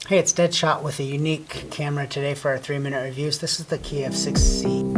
Hey, it's Deadshot with a unique camera today for our 3-minute reviews. This is the Kiev 6C.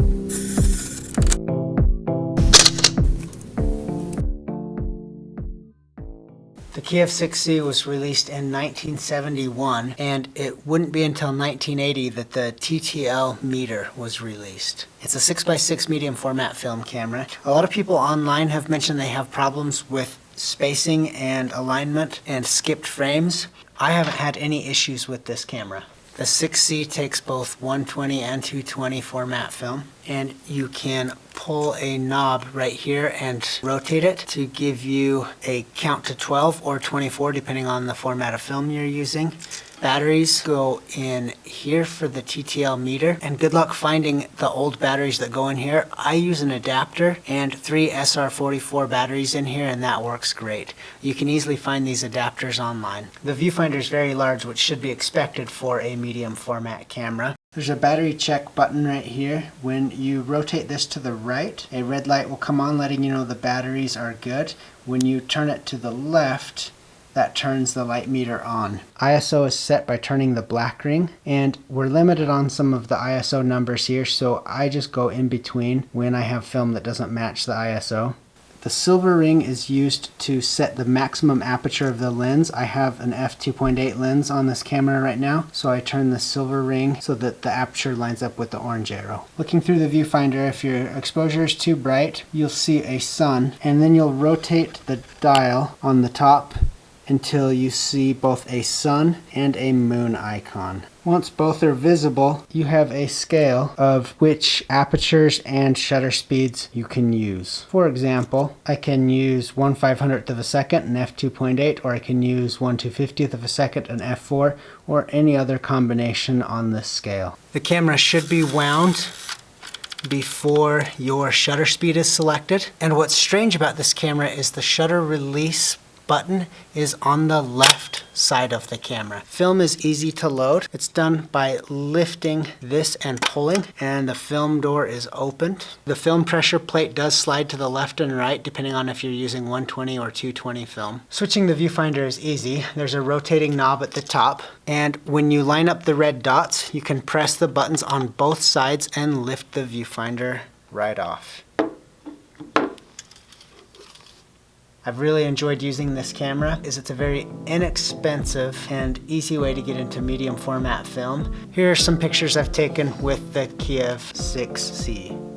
The Kiev 6C was released in 1971, and it wouldn't be until 1980 that the TTL meter was released. It's a 6x6 medium format film camera. A lot of people online have mentioned they have problems with spacing and alignment and skipped frames. I haven't had any issues with this camera. The 6C takes both 120 and 220 format film, and you can pull a knob right here and rotate it to give you a count to 12 or 24 depending on the format of film you're using. Batteries go in here for the TTL meter, and good luck finding the old batteries that go in here. I use an adapter and 3 SR44 batteries in here, and that works great. You can easily find these adapters online. The viewfinder is very large, which should be expected for a medium format camera. There's a battery check button right here. When you rotate this to the right, a red light will come on letting you know the batteries are good. When you turn it to the left, that turns the light meter on. ISO is set by turning the black ring, and we're limited on some of the ISO numbers here, so I just go in between when I have film that doesn't match the ISO. The silver ring is used to set the maximum aperture of the lens. I have an f2.8 lens on this camera right now, so I turn the silver ring so that the aperture lines up with the orange arrow. Looking through the viewfinder, if your exposure is too bright, you'll see a sun, and then you'll rotate the dial on the top until you see both a sun and a moon icon. Once both are visible, you have a scale of which apertures and shutter speeds you can use. For example, I can use 1/500th of a second, an f2.8, or I can use 1/250th of a second, an f4, or any other combination on this scale. The camera should be wound before your shutter speed is selected. And what's strange about this camera is the shutter release button is on the left side of the camera. Film is easy to load. It's done by lifting this and pulling, and the film door is opened. The film pressure plate does slide to the left and right depending on if you're using 120 or 220 film. Switching the viewfinder is easy. There's a rotating knob at the top, and when you line up the red dots, you can press the buttons on both sides and lift the viewfinder right off. I've really enjoyed using this camera, as it's a very inexpensive and easy way to get into medium format film. Here are some pictures I've taken with the Kiev 6C.